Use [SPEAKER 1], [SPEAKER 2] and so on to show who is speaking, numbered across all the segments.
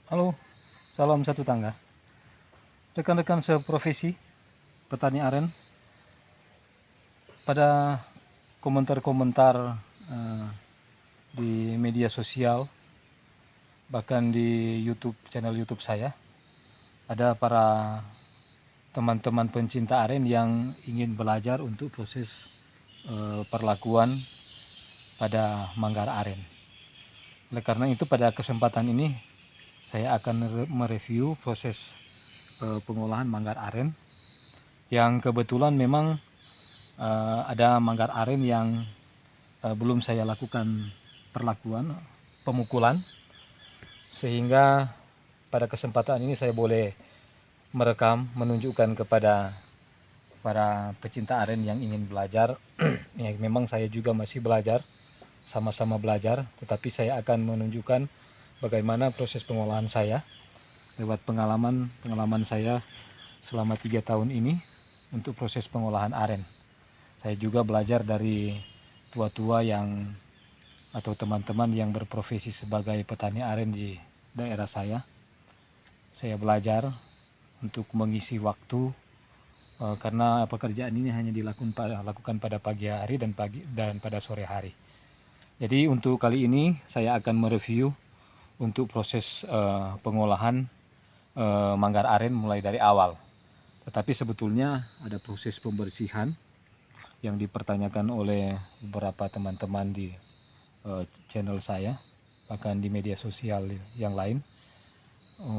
[SPEAKER 1] Halo, salam satu tangga. Rekan-rekan seprofesi petani aren, pada komentar-komentar di media sosial, bahkan di channel YouTube saya, ada para teman-teman pencinta aren yang ingin belajar untuk proses perlakuan pada manggar aren. Oleh karena itu, pada kesempatan ini saya akan mereview proses pengolahan manggar aren, yang kebetulan memang ada manggar aren yang belum saya lakukan pemukulan, sehingga pada kesempatan ini saya boleh merekam, menunjukkan kepada para pecinta aren yang ingin belajar. Ya, memang saya juga masih belajar, sama-sama belajar, tetapi saya akan menunjukkan bagaimana proses pengolahan saya lewat pengalaman saya selama 3 tahun ini untuk proses pengolahan aren. Saya juga belajar dari tua-tua atau teman-teman yang berprofesi sebagai petani aren di daerah saya. Saya belajar untuk mengisi waktu, karena pekerjaan ini hanya dilakukan pada pagi hari dan pada sore hari. Jadi untuk kali ini saya akan mereview untuk proses pengolahan manggar aren mulai dari awal. Tetapi sebetulnya ada proses pembersihan yang dipertanyakan oleh beberapa teman-teman di channel saya, bahkan di media sosial yang lain,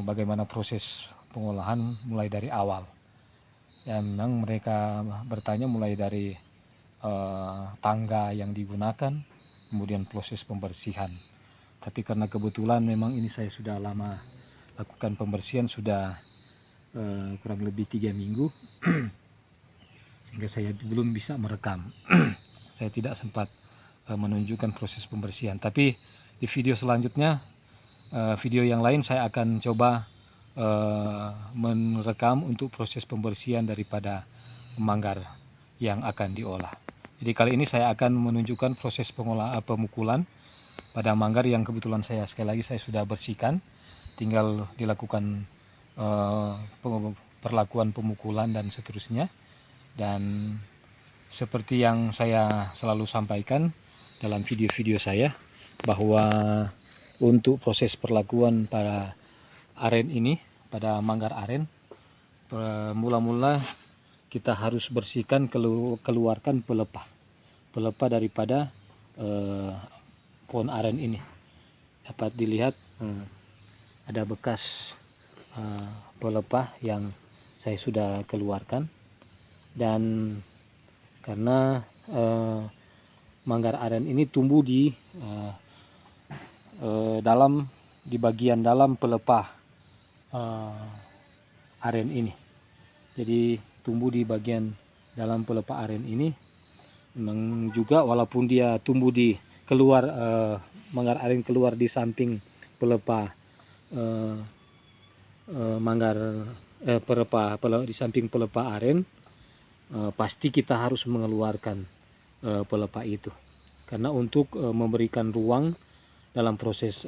[SPEAKER 1] bagaimana proses pengolahan mulai dari awal. Ya, memang mereka bertanya mulai dari tangga yang digunakan, kemudian proses pembersihan. Tapi karena kebetulan memang ini saya sudah lama lakukan pembersihan, sudah kurang lebih 3 minggu, sehingga saya belum bisa merekam. Saya tidak sempat menunjukkan proses pembersihan. Tapi di video selanjutnya, video yang lain, saya akan coba merekam untuk proses pembersihan daripada manggar yang akan diolah. Jadi kali ini saya akan menunjukkan proses pemukulan pada manggar yang kebetulan sekali lagi saya sudah bersihkan, tinggal dilakukan perlakuan pemukulan dan seterusnya. Dan seperti yang saya selalu sampaikan dalam video-video saya, bahwa untuk proses perlakuan pada aren ini, pada manggar aren, mula-mula kita harus bersihkan, keluarkan pelepah daripada pohon aren ini. Dapat dilihat ada bekas pelepah yang saya sudah keluarkan. Dan karena manggar aren ini tumbuh di bagian dalam pelepah aren ini. Jadi tumbuh di bagian dalam pelepah aren ini. Memang juga walaupun dia tumbuh di manggar aren keluar di samping pelepah di samping pelepah aren, pasti kita harus mengeluarkan pelepah itu, karena untuk memberikan ruang dalam proses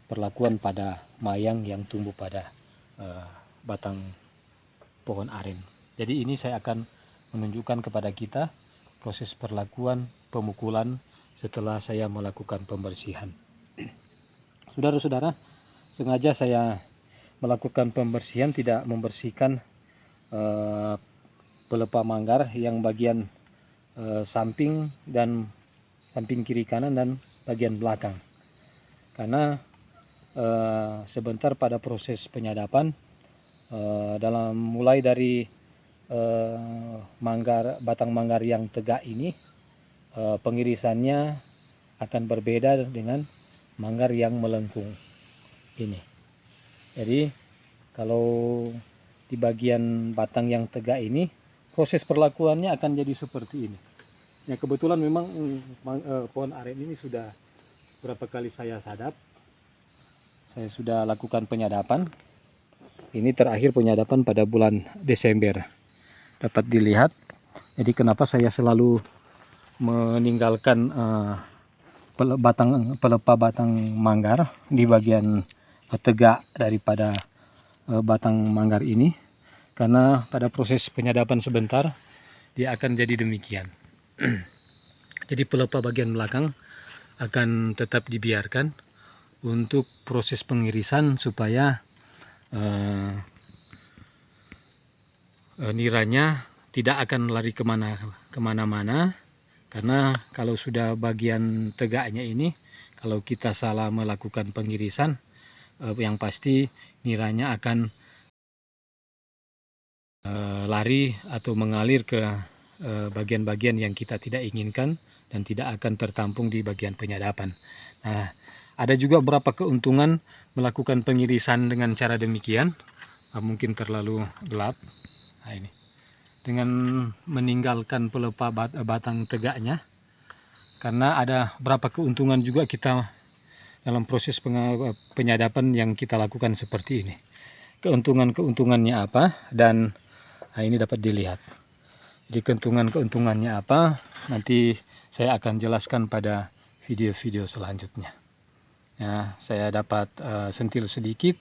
[SPEAKER 1] perlakuan pada mayang yang tumbuh pada batang pohon aren. Jadi ini saya akan menunjukkan kepada kita proses perlakuan pemukulan setelah saya melakukan pembersihan. Saudara-saudara, sengaja saya melakukan pembersihan, tidak membersihkan pelepah manggar yang bagian samping kiri kanan dan bagian belakang, karena sebentar pada proses penyadapan, mulai dari batang manggar yang tegak ini, pengirisannya akan berbeda dengan manggar yang melengkung ini. Jadi kalau di bagian batang yang tegak ini, proses perlakuannya akan jadi seperti ini. Ya, kebetulan memang pohon aren ini sudah berapa kali saya sadap. Saya sudah lakukan penyadapan. Ini terakhir penyadapan pada bulan Desember. Dapat dilihat. Jadi kenapa saya selalu meninggalkan pelepah batang manggar di bagian tegak daripada batang manggar ini, karena pada proses penyadapan sebentar dia akan jadi demikian. Jadi pelepah bagian belakang akan tetap dibiarkan untuk proses pengirisan supaya niranya tidak akan lari kemana-mana, karena kalau sudah bagian tegaknya ini, kalau kita salah melakukan pengirisan, yang pasti niranya akan lari atau mengalir ke bagian-bagian yang kita tidak inginkan dan tidak akan tertampung di bagian penyadapan. Nah, ada juga beberapa keuntungan melakukan pengirisan dengan cara demikian. Mungkin terlalu gelap. Nah, ini dengan meninggalkan pelepah batang tegaknya, karena ada beberapa keuntungan juga kita dalam proses penyadapan yang kita lakukan seperti ini. Keuntungannya apa, dan nah, ini dapat dilihat. Jadi keuntungannya apa, nanti saya akan jelaskan pada video-video selanjutnya. Ya, saya dapat sentil sedikit,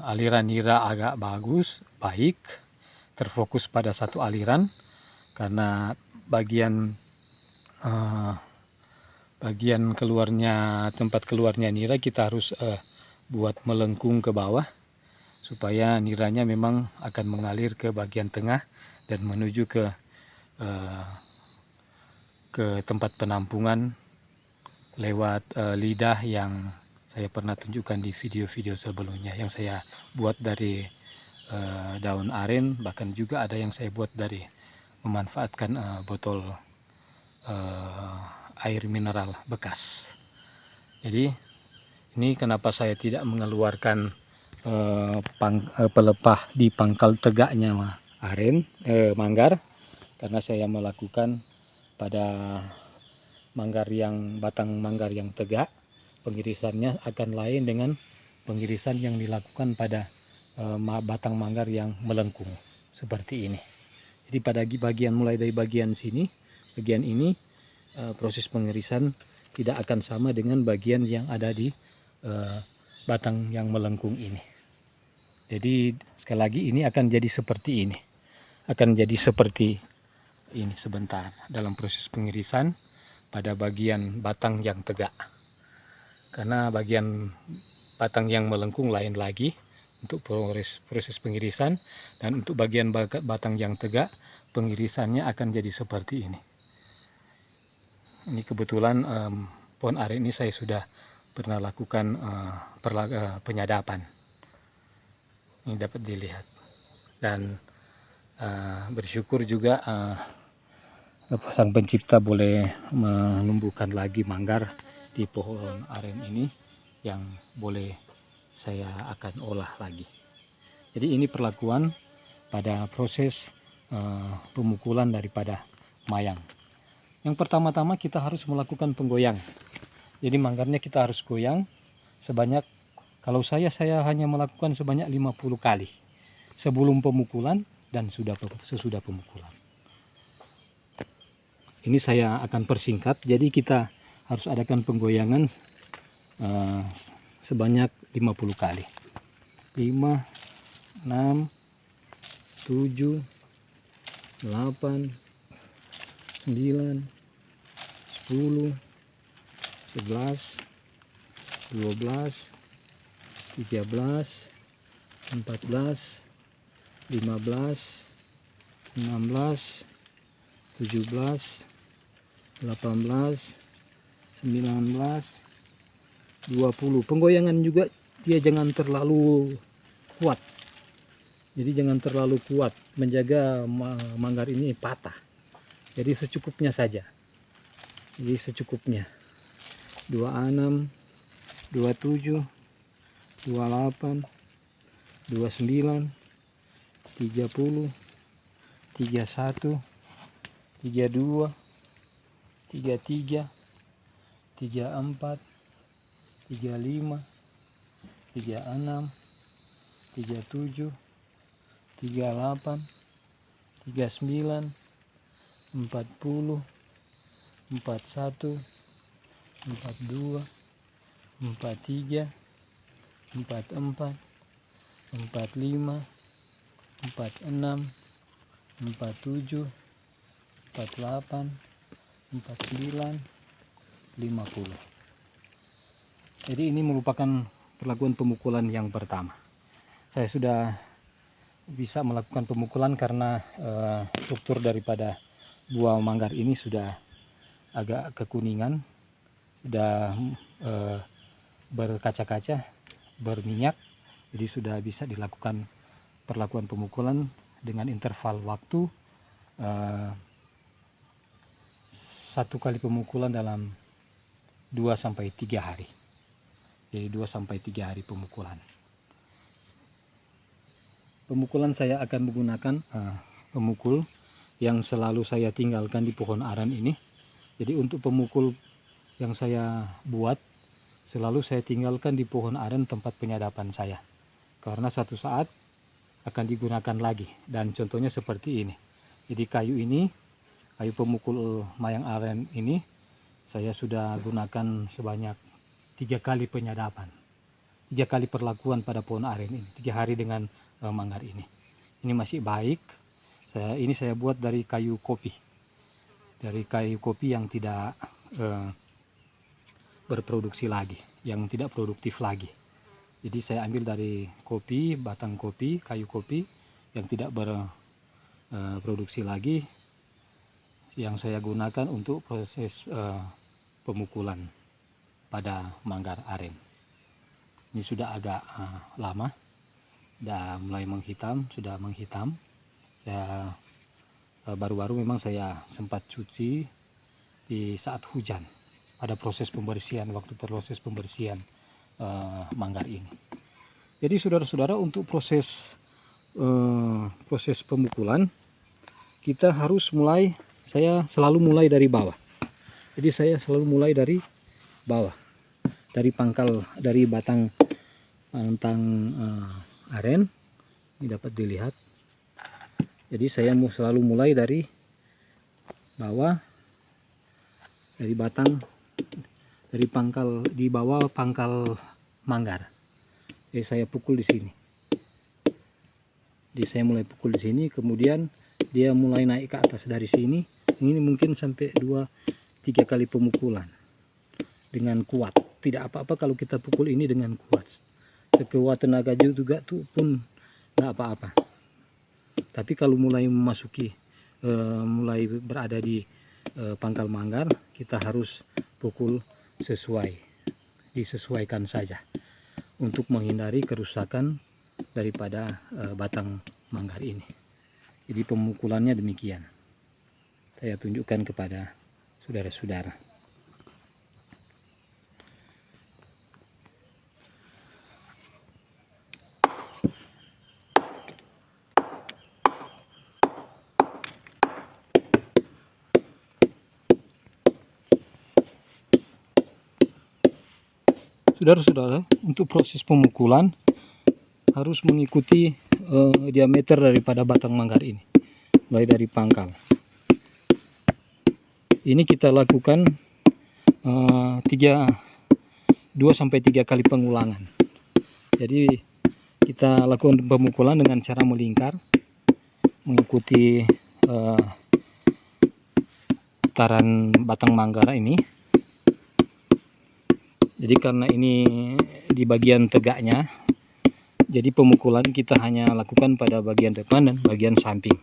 [SPEAKER 1] aliran nira agak baik, terfokus pada satu aliran, karena bagian tempat keluarnya nira kita harus buat melengkung ke bawah, supaya niranya memang akan mengalir ke bagian tengah dan menuju ke tempat penampungan lewat lidah yang saya pernah tunjukkan di video-video sebelumnya, yang saya buat dari daun aren, bahkan juga ada yang saya buat dari memanfaatkan botol air mineral bekas. Jadi ini kenapa saya tidak mengeluarkan pelepah di pangkal tegaknya manggar, karena saya melakukan pada batang manggar yang tegak, pengirisannya akan lain dengan pengirisan yang dilakukan pada batang manggar yang melengkung seperti ini. Jadi pada mulai dari bagian ini proses pengirisan tidak akan sama dengan bagian yang ada di batang yang melengkung ini. Jadi sekali lagi ini akan jadi seperti ini sebentar dalam proses pengirisan pada bagian batang yang tegak, karena bagian batang yang melengkung lain lagi untuk proses pengirisan, dan untuk bagian batang yang tegak pengirisannya akan jadi seperti ini. Ini kebetulan pohon aren ini saya sudah pernah lakukan penyadapan. Ini dapat dilihat, dan bersyukur juga Sang Pencipta boleh menumbuhkan lagi manggar di pohon aren ini yang boleh saya akan olah lagi. Jadi ini perlakuan pada proses pemukulan daripada mayang. Yang pertama-tama kita harus melakukan penggoyang. Jadi manggarnya kita harus goyang sebanyak, kalau saya hanya melakukan sebanyak 50 kali sebelum pemukulan dan sesudah pemukulan. Ini saya akan persingkat, jadi kita harus adakan penggoyangan sebanyak 50 kali. 5, 6, 7, 8, 9, 10, 11, 12, 13, 14, 15, 16, 17, 18, 19, 20. Penggoyangan juga dia jangan terlalu kuat. Jadi jangan terlalu kuat, menjaga manggar ini patah. Jadi secukupnya saja. Jadi secukupnya. 26, 27, 28, 29, 30, 31, 32, 33, 34, 35, 36, 37, 38, 39, 40, 41, 42, 43, 44, 45, 46, 47, 48, 49, 50. Jadi ini merupakan perlakuan pemukulan yang pertama. Saya sudah bisa melakukan pemukulan karena struktur daripada buah manggar ini sudah agak kekuningan, sudah berkaca-kaca, berminyak. Jadi sudah bisa dilakukan perlakuan pemukulan dengan interval waktu 1 kali pemukulan dalam 2-3 hari. Jadi 2-3 hari pemukulan. Pemukulan saya akan menggunakan pemukul yang selalu saya tinggalkan di pohon aren ini. Jadi untuk pemukul yang saya buat selalu saya tinggalkan di pohon aren tempat penyadapan saya, karena satu saat akan digunakan lagi. Dan contohnya seperti ini. Jadi kayu ini, kayu pemukul mayang aren ini saya sudah gunakan sebanyak 3 kali penyadapan, 3 kali perlakuan pada pohon aren ini, 3 hari dengan manggar ini. Ini masih baik. Ini saya buat dari kayu kopi, yang tidak berproduksi lagi, yang tidak produktif lagi. Jadi saya ambil dari kopi, batang kopi, kayu kopi yang tidak berproduksi lagi, yang saya gunakan untuk proses pemukulan pada manggar aren. Ini sudah agak lama, sudah mulai menghitam, Ya, baru-baru memang saya sempat cuci di saat hujan pada proses pembersihan, manggar ini. Jadi saudara-saudara, untuk proses pemukulan kita harus saya selalu mulai dari bawah. Jadi saya selalu mulai dari bawah, dari pangkal, dari batang aren. Ini dapat dilihat. Jadi saya selalu mulai dari bawah, dari batang, dari pangkal, di bawah pangkal manggar. Jadi saya pukul di sini. Jadi saya mulai pukul di sini, kemudian dia mulai naik ke atas dari sini. Ini mungkin sampai 2-3 kali pemukulan dengan kuat. Tidak apa-apa kalau kita pukul ini dengan kuat. Sekuat tenaga juga tuh pun nggak apa-apa. Tapi kalau mulai memasuki, mulai berada di pangkal manggar, kita harus pukul disesuaikan saja untuk menghindari kerusakan daripada batang manggar ini. Jadi pemukulannya demikian. Saya tunjukkan kepada saudara-saudara. Saudara-saudara, untuk proses pemukulan harus mengikuti diameter daripada batang manggar ini, mulai dari pangkal. Ini kita lakukan 2-3 kali pengulangan. Jadi kita lakukan pemukulan dengan cara melingkar, mengikuti putaran batang manggar ini. Jadi karena ini di bagian tegaknya, jadi pemukulan kita hanya lakukan pada bagian depan dan bagian samping.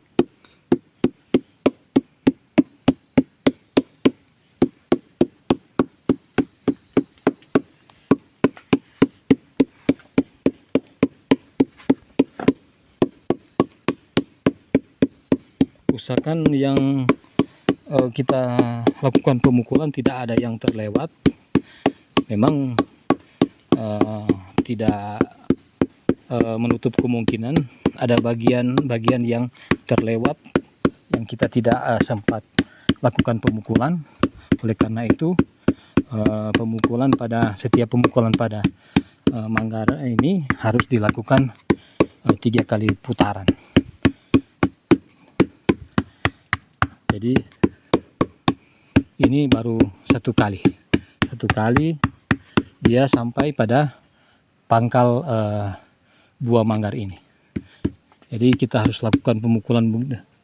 [SPEAKER 1] Usahakan yang kita lakukan pemukulan tidak ada yang terlewat. Memang tidak menutup kemungkinan ada bagian-bagian yang terlewat yang kita tidak sempat lakukan pemukulan. Oleh karena itu setiap pemukulan pada manggar ini harus dilakukan 3 kali putaran. Jadi ini baru 1 kali dia sampai pada pangkal buah manggar ini. Jadi kita harus lakukan pemukulan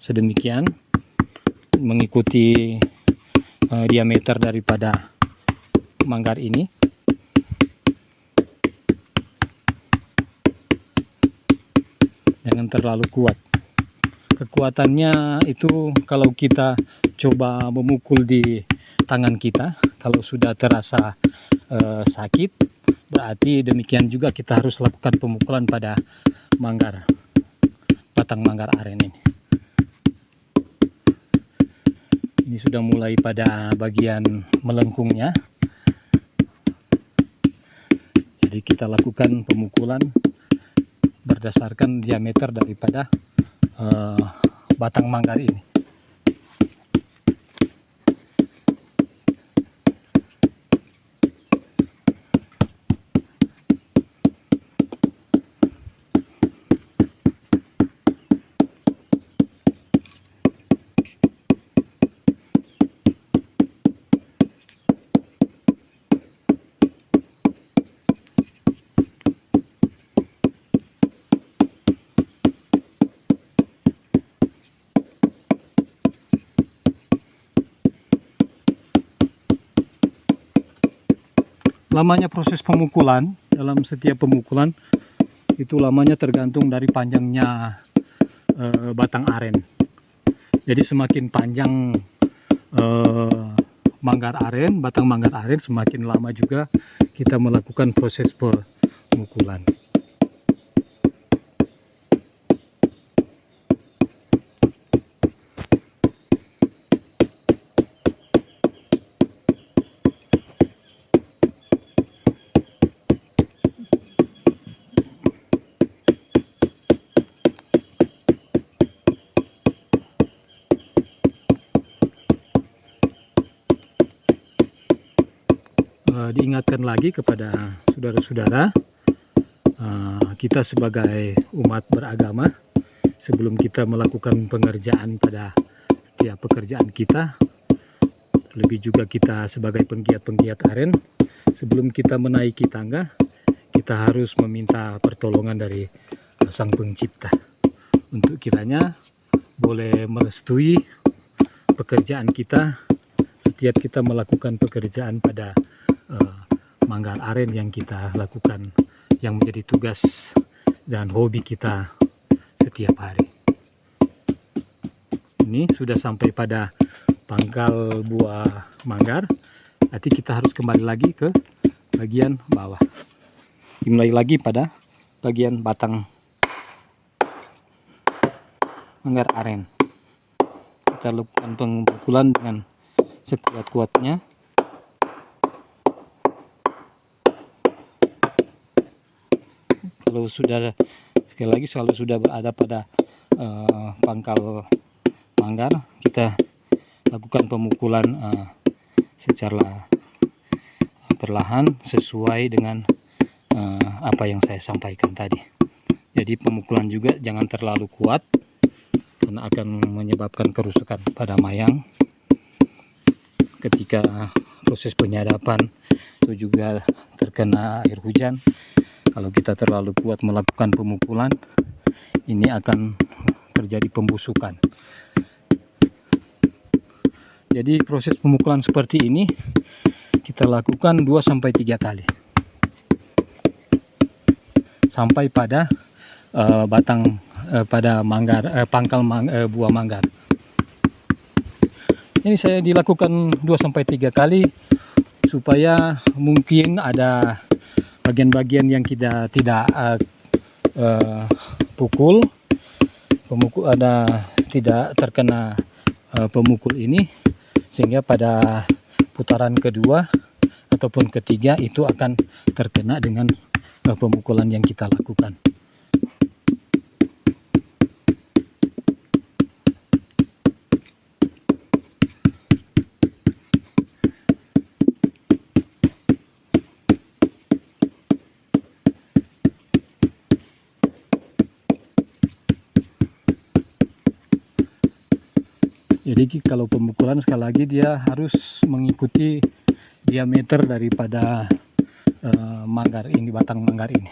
[SPEAKER 1] sedemikian mengikuti diameter daripada manggar ini. Jangan terlalu kuat. Kekuatannya itu kalau kita coba memukul di tangan kita, kalau sudah terasa sakit, berarti demikian juga kita harus lakukan pemukulan pada manggar, batang manggar aren ini. Ini sudah mulai pada bagian melengkungnya. Jadi kita lakukan pemukulan berdasarkan diameter daripada batang manggar ini. Lamanya proses pemukulan, dalam setiap pemukulan itu lamanya tergantung dari panjangnya batang aren. Jadi semakin panjang manggar aren, batang manggar aren, semakin lama juga kita melakukan proses pemukulan. Diingatkan lagi kepada saudara-saudara, kita sebagai umat beragama, sebelum kita melakukan pengerjaan pada setiap pekerjaan kita, lebih juga kita sebagai penggiat-penggiat aren, sebelum kita menaiki tangga, kita harus meminta pertolongan dari Sang Pencipta untuk kiranya boleh merestui pekerjaan kita setiap kita melakukan pekerjaan pada manggar aren yang kita lakukan, yang menjadi tugas dan hobi kita setiap hari. Ini sudah sampai pada pangkal buah manggar. Nanti kita harus kembali lagi ke bagian bawah, dimulai lagi pada bagian batang manggar aren. Kita lakukan pemukulan dengan sekuat-kuatnya. Kalau sudah, sekali lagi, kalau sudah berada pada pangkal manggar, kita lakukan pemukulan secara perlahan sesuai dengan apa yang saya sampaikan tadi. Jadi pemukulan juga jangan terlalu kuat karena akan menyebabkan kerusakan pada mayang. Ketika proses penyadapan itu juga terkena air hujan, kalau kita terlalu kuat melakukan pemukulan, ini akan terjadi pembusukan. Jadi proses pemukulan seperti ini kita lakukan 2-3 kali sampai pada pada manggar, pangkal buah manggar. Ini saya dilakukan 2-3 kali supaya mungkin ada bagian-bagian yang kita tidak pemukul ada tidak terkena pemukul ini, sehingga pada putaran kedua ataupun ketiga itu akan terkena dengan pemukulan yang kita lakukan. Jadi kalau pemukulan sekali lagi dia harus mengikuti diameter daripada manggar ini, batang manggar ini.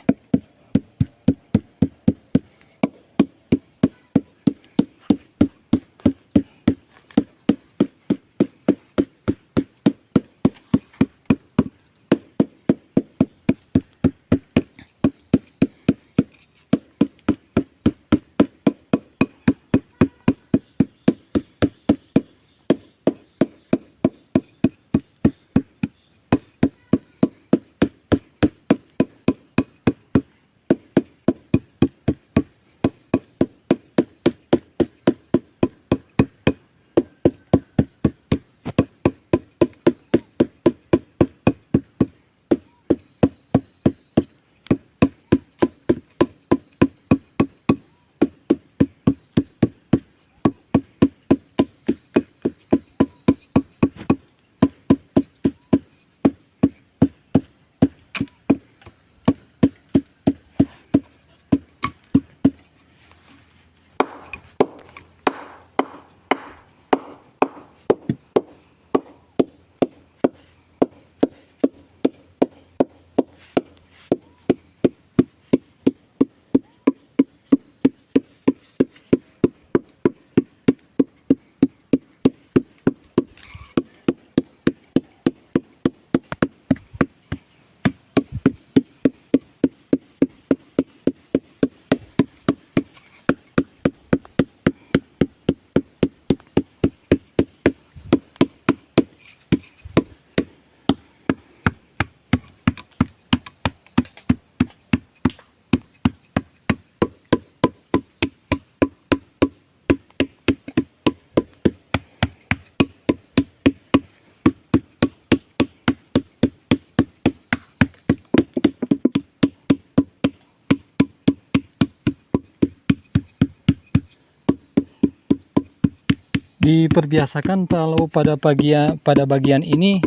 [SPEAKER 1] Diperbiasakan kalau pada bagian ini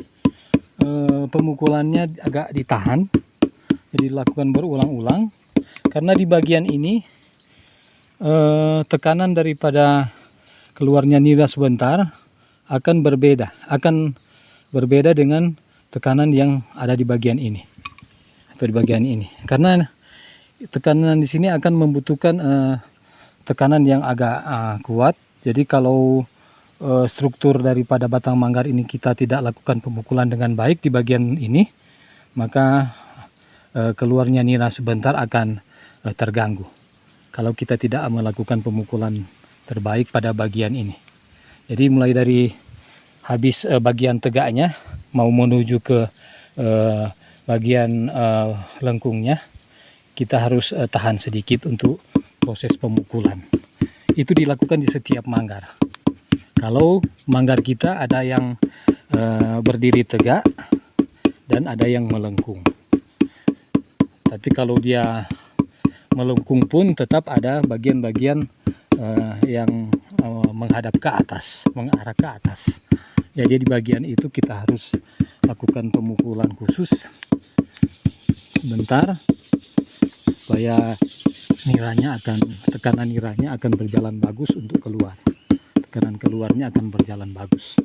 [SPEAKER 1] pemukulannya agak ditahan, jadi dilakukan berulang-ulang karena di bagian ini tekanan daripada keluarnya nira sebentar akan berbeda dengan tekanan yang ada di bagian ini atau di bagian ini, karena tekanan di sini akan membutuhkan tekanan yang agak kuat. Jadi kalau struktur daripada batang manggar ini kita tidak lakukan pemukulan dengan baik di bagian ini, maka keluarnya nira sebentar akan terganggu kalau kita tidak melakukan pemukulan terbaik pada bagian ini. Jadi mulai dari habis bagian tegaknya mau menuju ke bagian lengkungnya, kita harus tahan sedikit untuk proses pemukulan. Itu dilakukan di setiap manggar. Kalau manggar kita ada yang berdiri tegak dan ada yang melengkung. Tapi kalau dia melengkung pun tetap ada bagian-bagian yang menghadap ke atas, mengarah ke atas. Jadi di bagian itu kita harus lakukan pemukulan khusus sebentar supaya tekanan niranya akan berjalan bagus untuk keluar. Tekanan keluarnya akan berjalan bagus.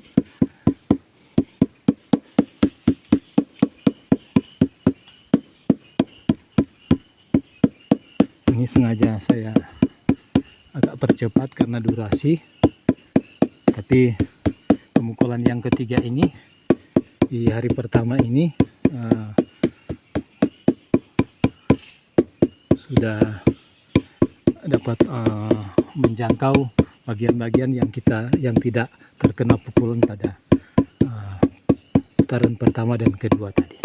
[SPEAKER 1] Ini sengaja saya agak percepat karena durasi, tapi pemukulan yang ketiga ini di hari pertama ini sudah dapat menjangkau bagian-bagian yang tidak terkena pukulan pada putaran pertama dan kedua tadi.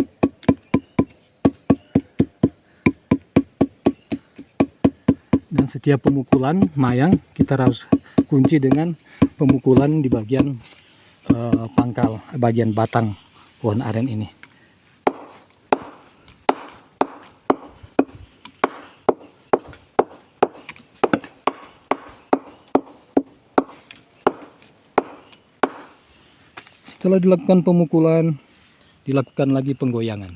[SPEAKER 1] Dan setiap pemukulan mayang kita harus kunci dengan pemukulan di bagian pangkal, bagian batang pohon aren ini. Setelah dilakukan pemukulan, dilakukan lagi penggoyangan.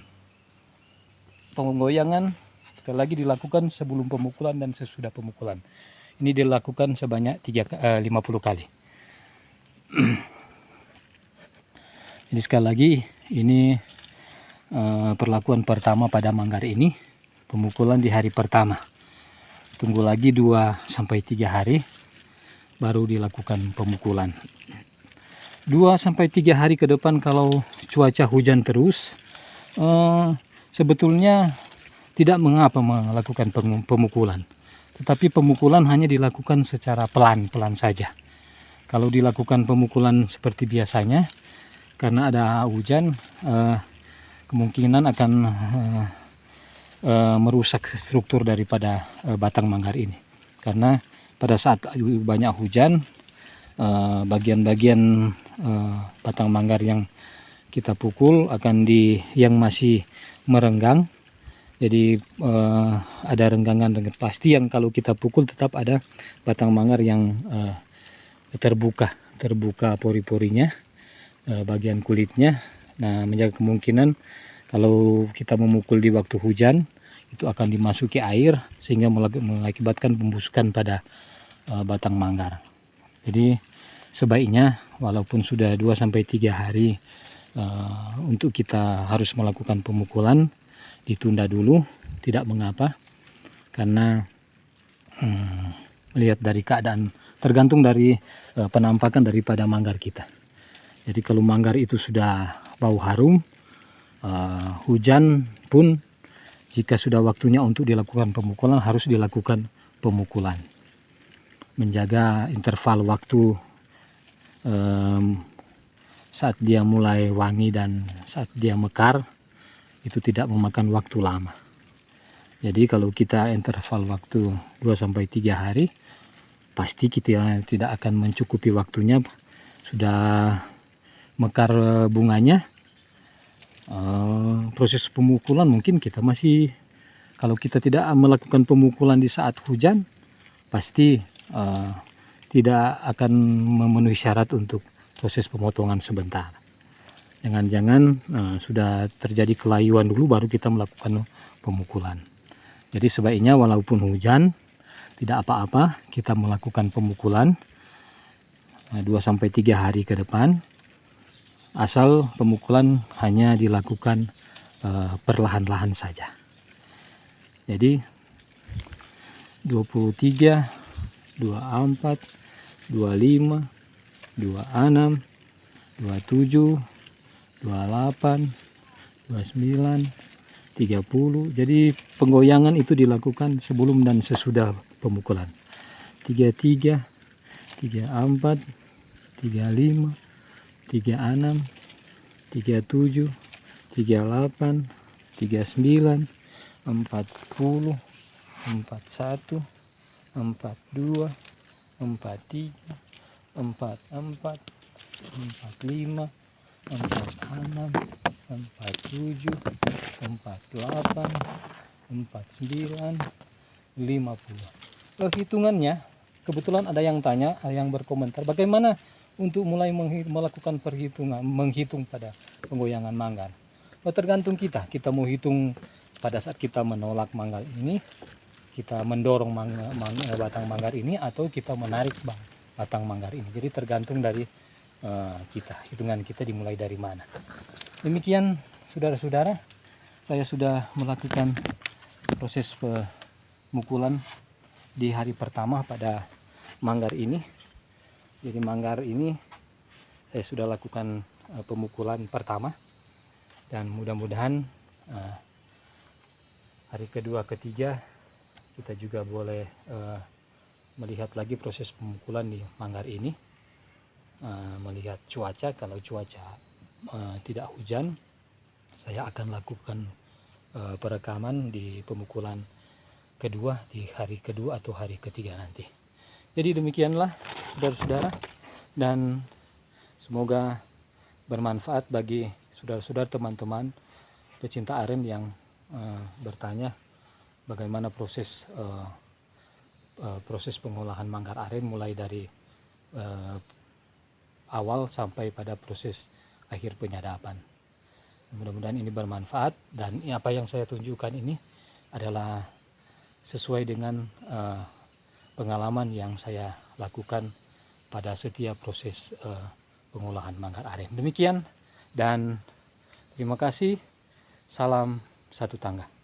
[SPEAKER 1] Penggoyangan sekali lagi dilakukan sebelum pemukulan dan sesudah pemukulan. Ini dilakukan sebanyak 50 kali. Jadi sekali lagi ini perlakuan pertama pada manggar ini, pemukulan di hari pertama. Tunggu lagi 2-3 hari baru dilakukan pemukulan. 2-3 hari ke depan kalau cuaca hujan terus, sebetulnya tidak mengapa melakukan pemukulan. Tetapi pemukulan hanya dilakukan secara pelan-pelan saja. Kalau dilakukan pemukulan seperti biasanya, karena ada hujan, kemungkinan akan merusak struktur daripada batang manggar ini. Karena pada saat banyak hujan, bagian-bagian batang manggar yang kita pukul yang masih merenggang. Jadi ada renggangan pasti yang kalau kita pukul tetap ada batang manggar yang terbuka pori-porinya, bagian kulitnya. Nah, menjaga kemungkinan kalau kita memukul di waktu hujan itu akan dimasuki air sehingga mengakibatkan pembusukan pada batang manggar. Jadi sebaiknya walaupun sudah 2-3 hari untuk kita harus melakukan pemukulan, ditunda dulu, tidak mengapa, karena melihat dari keadaan, tergantung dari penampakan daripada manggar kita. Jadi kalau manggar itu sudah bau harum, hujan pun jika sudah waktunya untuk dilakukan pemukulan, harus dilakukan pemukulan. Menjaga interval waktu saat dia mulai wangi dan saat dia mekar, itu tidak memakan waktu lama. Jadi kalau kita interval waktu 2-3 hari, pasti kita tidak akan mencukupi waktunya. Sudah mekar bunganya, proses pemukulan mungkin kita masih, kalau kita tidak melakukan pemukulan di saat hujan, pasti tidak akan memenuhi syarat untuk proses pemotongan sebentar. Jangan-jangan sudah terjadi kelayuan dulu baru kita melakukan pemukulan. Jadi sebaiknya walaupun hujan, tidak apa-apa kita melakukan pemukulan 2-3 hari ke depan, asal pemukulan hanya dilakukan perlahan-lahan saja. Jadi 23, 24, 25, 26, 27, 28, 29, 30. Jadi penggoyangan itu dilakukan sebelum dan sesudah pemukulan. 33, 34, 35, 36, 37, 38, 39, 40, 41, 42, 43, 44, 45, 46, 47, 48, 49, 50. Hitungannya, kebetulan ada yang tanya, ada yang berkomentar, bagaimana untuk mulai melakukan menghitung pada penggoyangan manggar. Tergantung kita mau hitung pada saat kita menolak manggar ini, kita mendorong batang manggar ini, atau kita menarik batang manggar ini. Jadi tergantung dari kita, hitungan kita dimulai dari mana. Demikian saudara-saudara, saya sudah melakukan proses pemukulan di hari pertama pada manggar ini. Jadi manggar ini saya sudah lakukan pemukulan pertama, dan mudah-mudahan hari kedua ketiga kita juga boleh melihat lagi proses pemukulan di manggar ini, melihat cuaca. Kalau cuaca tidak hujan, saya akan lakukan perekaman di pemukulan kedua di hari kedua atau hari ketiga nanti. Jadi demikianlah saudara-saudara, dan semoga bermanfaat bagi saudara-saudara, teman-teman pecinta aren yang bertanya bagaimana proses pengolahan manggar aren mulai dari awal sampai pada proses akhir penyadapan. Mudah-mudahan ini bermanfaat, dan apa yang saya tunjukkan ini adalah sesuai dengan pengalaman yang saya lakukan pada setiap proses pengolahan manggar aren. Demikian, dan terima kasih. Salam satu tangga.